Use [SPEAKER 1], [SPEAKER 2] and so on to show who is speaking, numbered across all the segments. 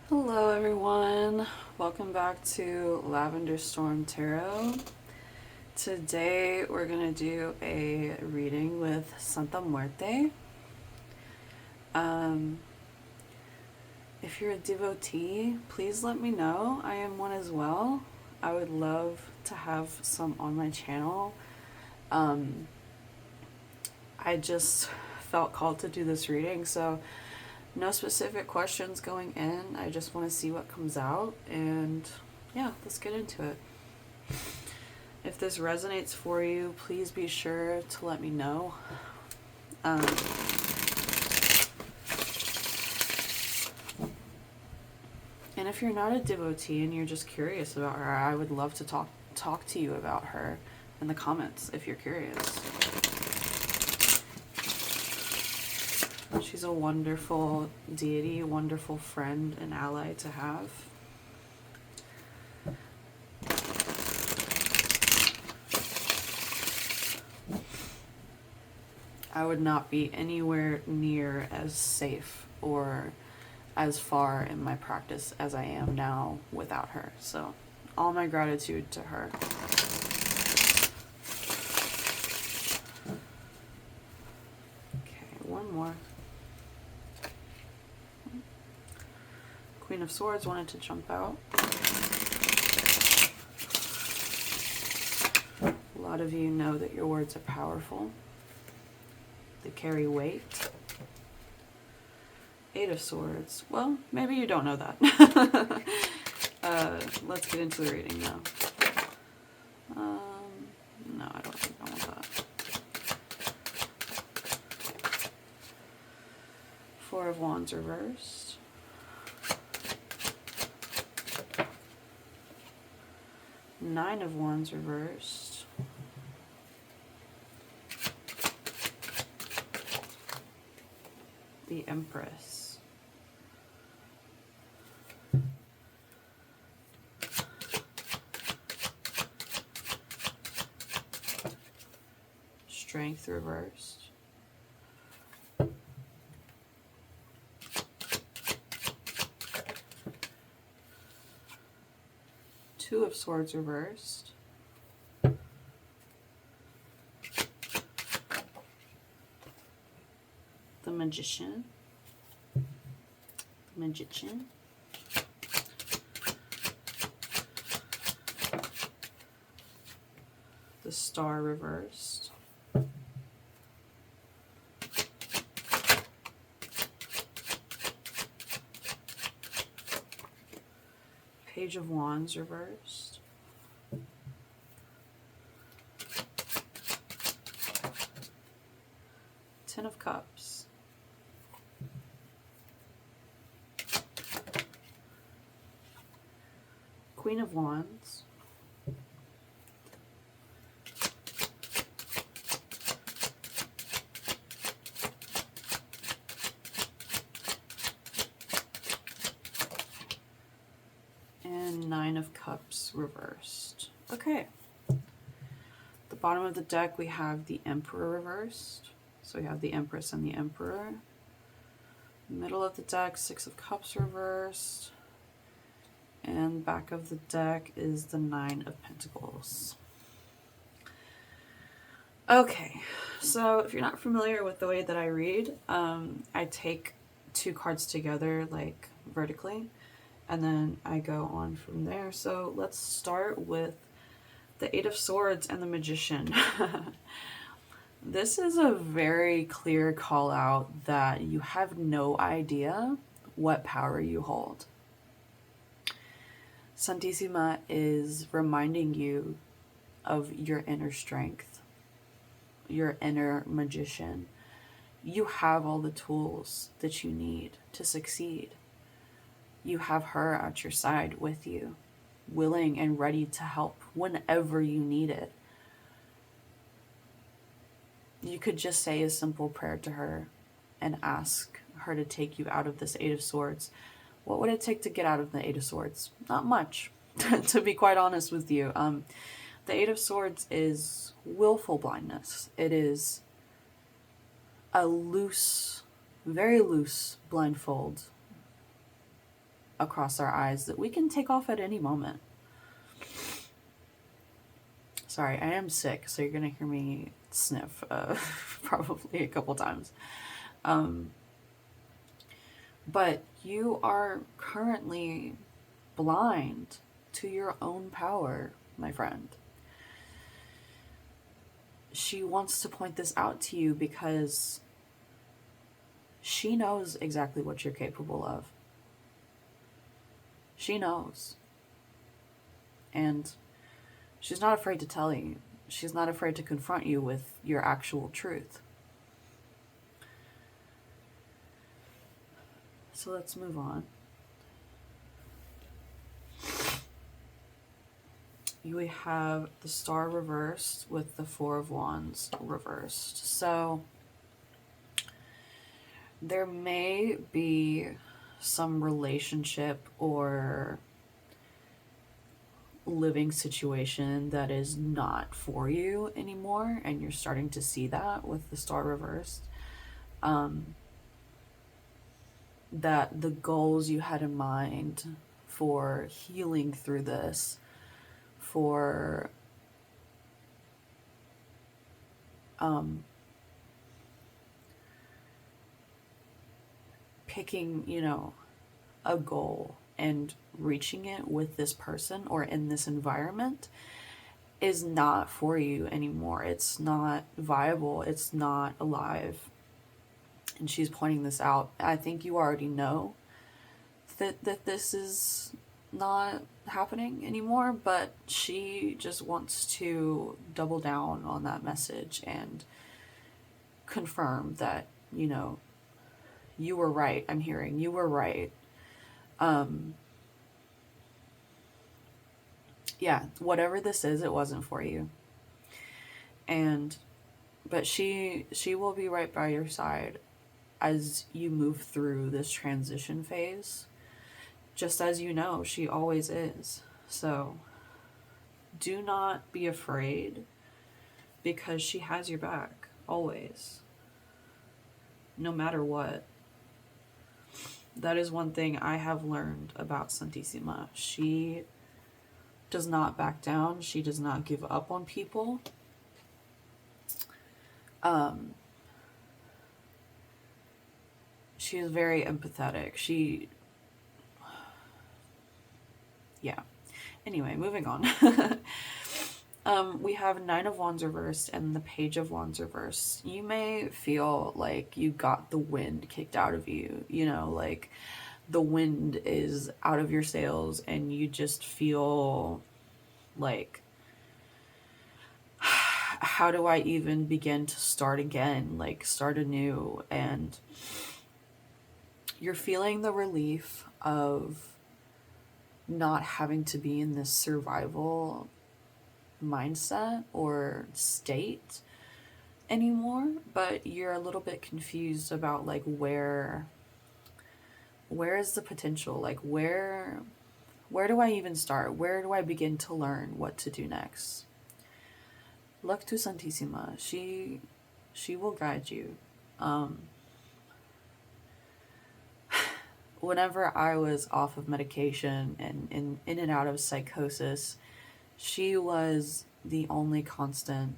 [SPEAKER 1] Hello everyone, welcome back to Lavender Storm Tarot. Today we're going to do a reading with Santa Muerte. If you're a devotee, please let me know. I am one as well. I would love to have some on my channel. I just felt called to do this reading, so no specific questions going in. I just want to see what comes out, and yeah, let's get into it. If this resonates for you, please be sure to let me know. And if you're not a devotee and you're just curious about her, I would love to talk to you about her in the comments if you're curious. She's a wonderful deity, a wonderful friend and ally to have. I would not be anywhere near as safe or as far in my practice as I am now without her. So all my gratitude to her. Okay, one more. Queen of Swords wanted to jump out. A lot of you know that your words are powerful. They carry weight. Eight of Swords. Well, maybe you don't know that. Let's get into the reading now. No, I don't think I want that. Four of Wands reversed. Nine of Wands reversed. The Empress. Strength reversed. Two of Swords reversed. The Magician. The Star reversed. Page of Wands reversed. Ten of Cups. Queen of Wands. And Nine of Cups reversed. Okay. At the bottom of the deck we have the Emperor reversed. So we have the Empress and the Emperor. Middle of the deck, Six of Cups reversed. And back of the deck is the Nine of Pentacles. Okay, so if you're not familiar with the way that I read, I take two cards together, like vertically, and then I go on from there. So let's start with the Eight of Swords and the Magician. This is a very clear call out that you have no idea what power you hold. Santissima is reminding you of your inner strength, your inner magician. You have all the tools that you need to succeed. You have her at your side with you, willing and ready to help whenever you need it. You could just say a simple prayer to her and ask her to take you out of this Eight of Swords. What would it take to get out of the Eight of Swords? Not much, to be quite honest with you. The Eight of Swords is willful blindness. It is a loose, very loose blindfold across our eyes that we can take off at any moment. Sorry, I am sick, so you're gonna hear me sniff probably a couple times. But you are currently blind to your own power, my friend. She wants to point this out to you because she knows exactly what you're capable of. She knows. And she's not afraid to tell you. She's not afraid to confront you with your actual truth. So let's move on. We have the Star reversed with the Four of Wands reversed. So there may be some relationship or living situation that is not for you anymore, and you're starting to see that with the Star reversed. That the goals you had in mind for healing through this, for picking, a goal and reaching it with this person or in this environment is not for you anymore. It's not viable. It's not alive. And she's pointing this out. I think you already know that this is not happening anymore, but she just wants to double down on that message and confirm that, you were right. I'm hearing you were right. Yeah, whatever this is, it wasn't for you. But she will be right by your side as you move through this transition phase. Just as you know, she always is. So do not be afraid, because she has your back, always. No matter what. That is one thing I have learned about Santissima. She does not back down. She does not give up on people. She is very empathetic. Yeah. Anyway, moving on. We have Nine of Wands reversed and the Page of Wands reversed. You may feel like you got the wind kicked out of you, like the wind is out of your sails and you just feel like, how do I even begin to start again, like start anew? And you're feeling the relief of not having to be in this survival mindset or state anymore, but you're a little bit confused about like where is the potential, like where do I even start, where do I begin to learn what to do next? Look to Santissima. She will guide you. Whenever I was off of medication and in and out of psychosis, she was the only constant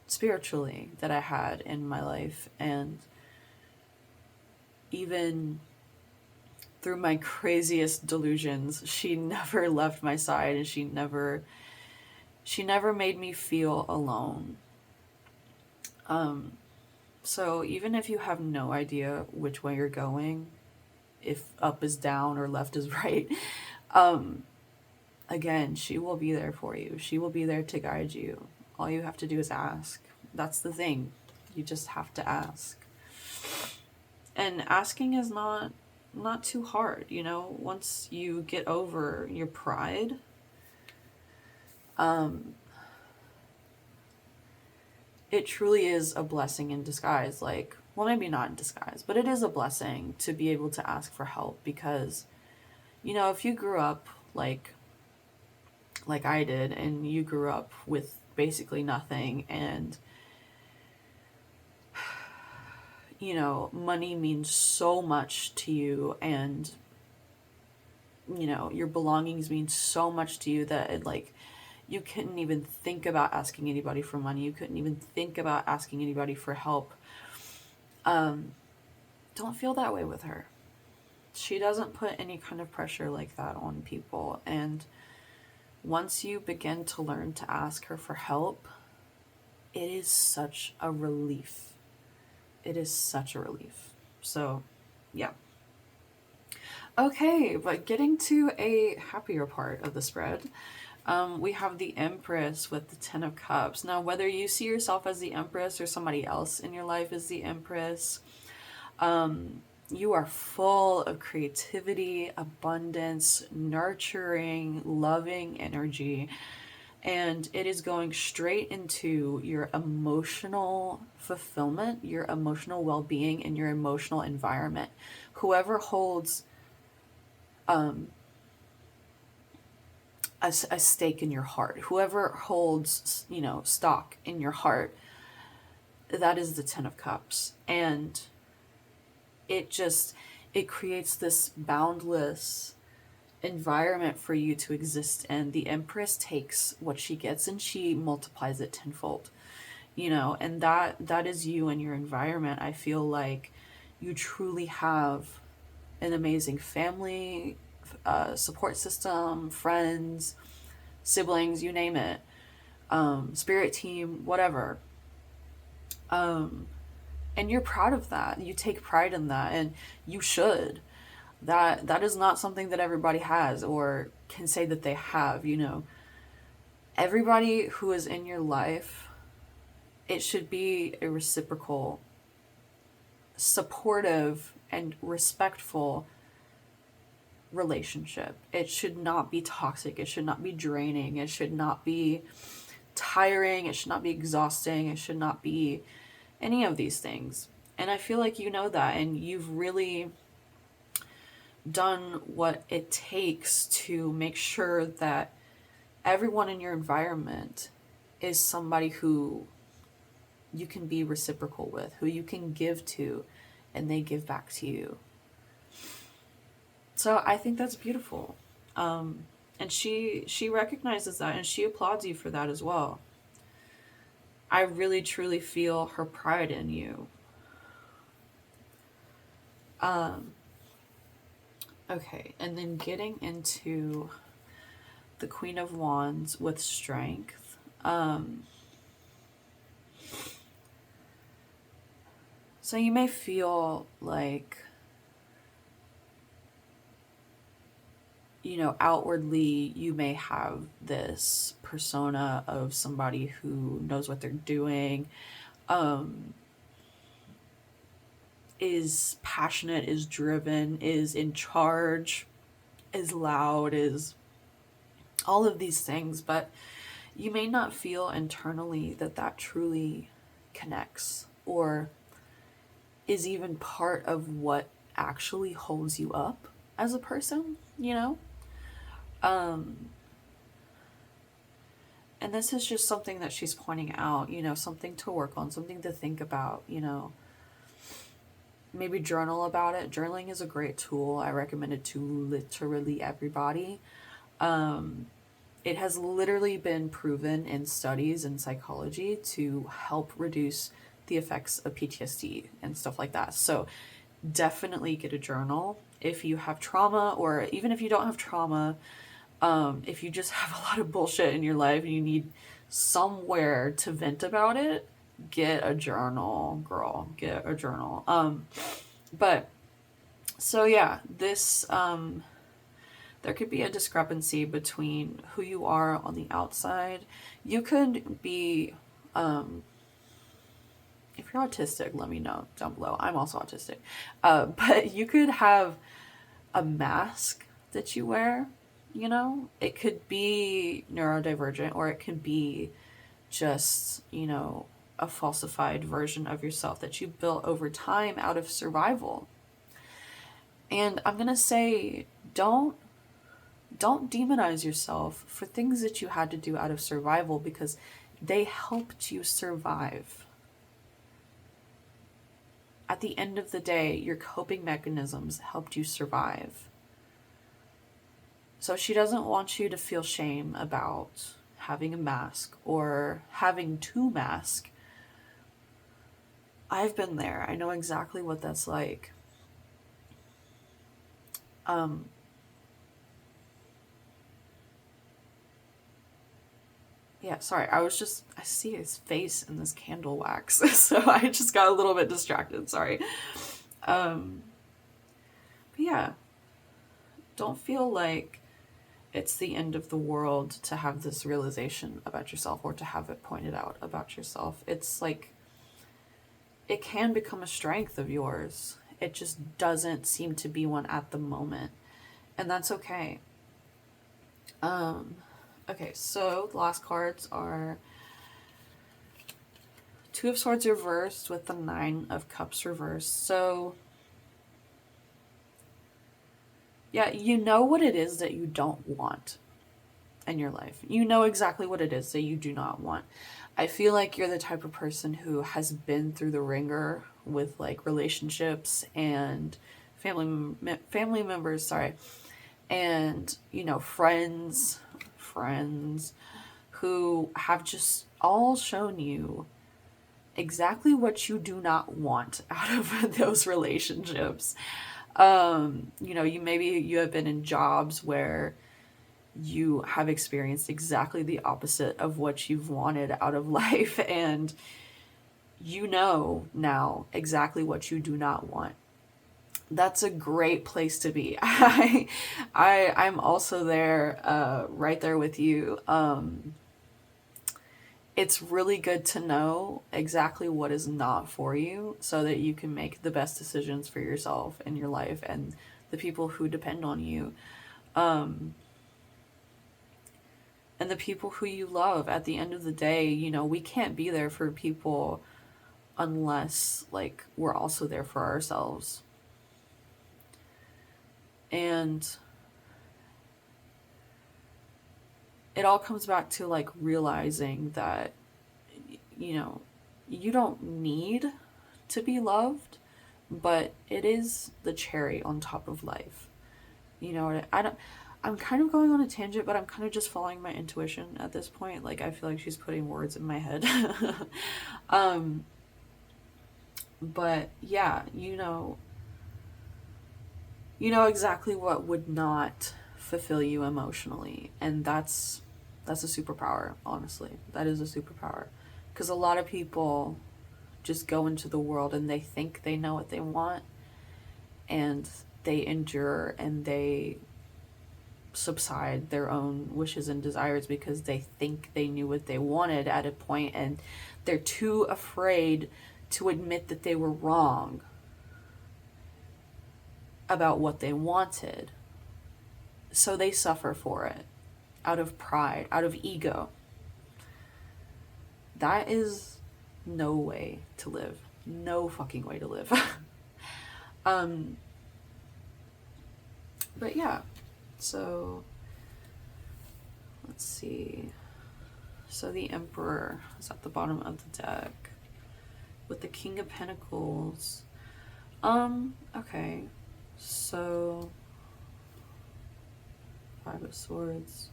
[SPEAKER 1] spiritually that I had in my life. And even through my craziest delusions, she never left my side, and she never made me feel alone. So even if you have no idea which way you're going, if up is down or left is right, again, she will be there for you. She will be there to guide you. All you have to do is ask. That's the thing. You just have to ask. And asking is not too hard, once you get over your pride, it truly is a blessing in disguise. Like, well, maybe not in disguise, but it is a blessing to be able to ask for help, because, if you grew up like I did, and you grew up with basically nothing, and money means so much to you, and you know, your belongings mean so much to you that it, like, you couldn't even think about asking anybody for money. You couldn't even think about asking anybody for help. Don't feel that way with her. She doesn't put any kind of pressure like that on people. And once you begin to learn to ask her for help, it is such a relief. It is such a relief. So, yeah. Okay, but getting to a happier part of the spread, we have the Empress with the Ten of Cups. Now, whether you see yourself as the Empress or somebody else in your life is the Empress, you are full of creativity, abundance, nurturing, loving energy, and it is going straight into your emotional fulfillment, your emotional well-being, and your emotional environment. Whoever holds a stake in your heart, whoever holds, you know, stock in your heart, that is the Ten of Cups. And it creates this boundless environment for you to exist in. The Empress takes what she gets and she multiplies it tenfold, you know, and that is you and your environment. I feel like you truly have an amazing family, support system, friends, siblings, you name it, spirit team, whatever. And you're proud of that. You take pride in that, and you should. That is not something that everybody has or can say that they have, you know. Everybody who is in your life, it should be a reciprocal, supportive, and respectful relationship. It should not be toxic. It should not be draining. It should not be tiring. It should not be exhausting. It should not be any of these things. And I feel like you know that, and you've really done what it takes to make sure that everyone in your environment is somebody who you can be reciprocal with, who you can give to, and they give back to you. So I think that's beautiful. And she recognizes that, and she applauds you for that as well. I really truly feel her pride in you. Okay, and then getting into the Queen of Wands with strength. So you may feel like, you know, outwardly you may have this persona of somebody who knows what they're doing, is passionate, is driven, is in charge, is loud, is all of these things, but you may not feel internally that that truly connects or is even part of what actually holds you up as a person, you know? And this is just something that she's pointing out, you know, something to work on, something to think about, you know. Maybe journal about it. Journaling is a great tool. I recommend it to literally everybody. It has literally been proven in studies in psychology to help reduce the effects of PTSD and stuff like that. So definitely get a journal. If you have trauma, or even if you don't have trauma, if you just have a lot of bullshit in your life and you need somewhere to vent about it, get a journal, girl. Get a journal. But so yeah, this there could be a discrepancy between who you are on the outside. You could be, if you're autistic, let me know down below. I'm also autistic. But you could have a mask that you wear, you know? It could be neurodivergent, or it could be just, you know, a falsified version of yourself that you built over time out of survival. And I'm going to say, don't demonize yourself for things that you had to do out of survival, because they helped you survive. At the end of the day, your coping mechanisms helped you survive. So she doesn't want you to feel shame about having a mask or having to mask. I've been there. I know exactly what that's like. Yeah, sorry. I see his face in this candle wax. So I just got a little bit distracted. Sorry. But yeah, don't feel like it's the end of the world to have this realization about yourself or to have it pointed out about yourself. It's like, it can become a strength of yours. It just doesn't seem to be one at the moment. And that's okay. Okay, so the last cards are Two of Swords reversed with the Nine of Cups reversed. So, yeah, you know what it is that you don't want in your life. You know exactly what it is that you do not want. I feel like you're the type of person who has been through the ringer with like relationships and family members, and friends who have just all shown you exactly what you do not want out of those relationships. You have been in jobs where you have experienced exactly the opposite of what you've wanted out of life, and you know now exactly what you do not want. That's a great place to be. I'm also there, right there with you. It's really good to know exactly what is not for you so that you can make the best decisions for yourself and your life and the people who depend on you. And the people who you love. At the end of the day, we can't be there for people unless like we're also there for ourselves. And it all comes back to like realizing that you don't need to be loved, but it is the cherry on top of life. I'm kind of going on a tangent, but I'm kind of just following my intuition at this point. Like, I feel like she's putting words in my head. But yeah, you know exactly what would not fulfill you emotionally, and that's a superpower. Honestly, that is a superpower, because a lot of people just go into the world and they think they know what they want, and they endure and they subside their own wishes and desires because they think they knew what they wanted at a point, and they're too afraid to admit that they were wrong about what they wanted. So they suffer for it out of pride, out of ego. That is no way to live. No fucking way to live. But yeah, so let's see. So the Emperor is at the bottom of the deck with the King of Pentacles. Okay. So Five of Swords.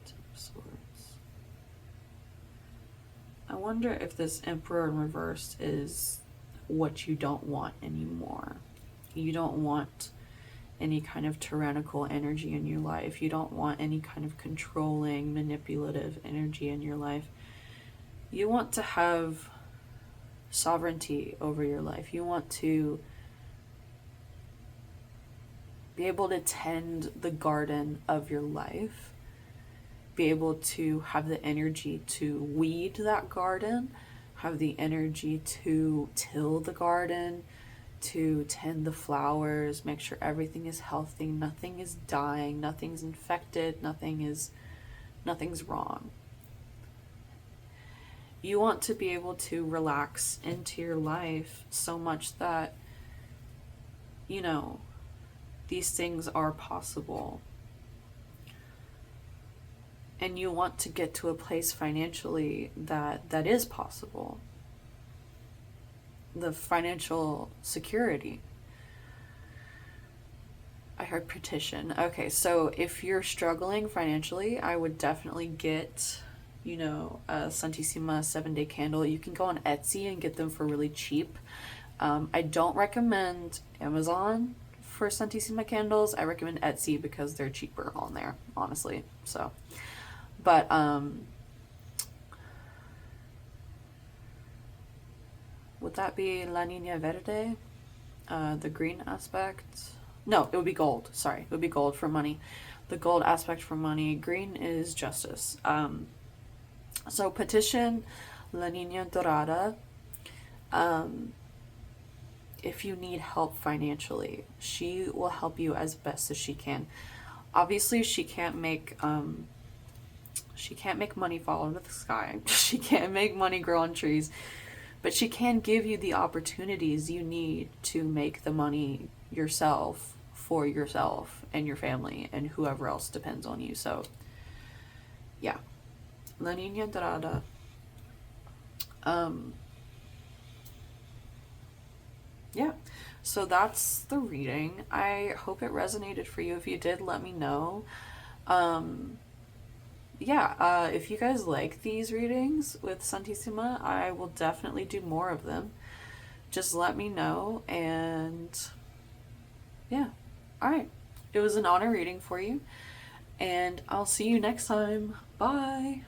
[SPEAKER 1] Ten of Swords. I wonder if this Emperor in reverse is what you don't want anymore. You don't want any kind of tyrannical energy in your life. You don't want any kind of controlling, manipulative energy in your life. You want to have sovereignty over your life. You want to be able to tend the garden of your life, be able to have the energy to weed that garden, have the energy to till the garden, to tend the flowers, make sure everything is healthy, nothing is dying, nothing's infected, nothing's wrong. You want to be able to relax into your life so much that, these things are possible. And you want to get to a place financially that is possible. The financial security. I heard petition. Okay, so if you're struggling financially, I would definitely get, you know, a Santissima 7-day candle. You can go on Etsy and get them for really cheap. I don't recommend Amazon for Santissima candles. I recommend Etsy because they're cheaper on there, honestly. So, but would that be La Niña Verde? The green aspect? No, it would be gold. Sorry, it would be gold for money. The gold aspect for money. Green is justice. So petition La Niña Dorada. If you need help financially, she will help you as best as she can. Obviously, she can't make money fall out of the sky. She can't make money grow on trees, but she can give you the opportunities you need to make the money yourself for yourself and your family and whoever else depends on you. So, yeah. La Niña Dorada. Yeah. So that's the reading. I hope it resonated for you. If you did, let me know. If you guys like these readings with Santissima, I will definitely do more of them. Just let me know, and yeah. Alright. It was an honor reading for you, and I'll see you next time. Bye!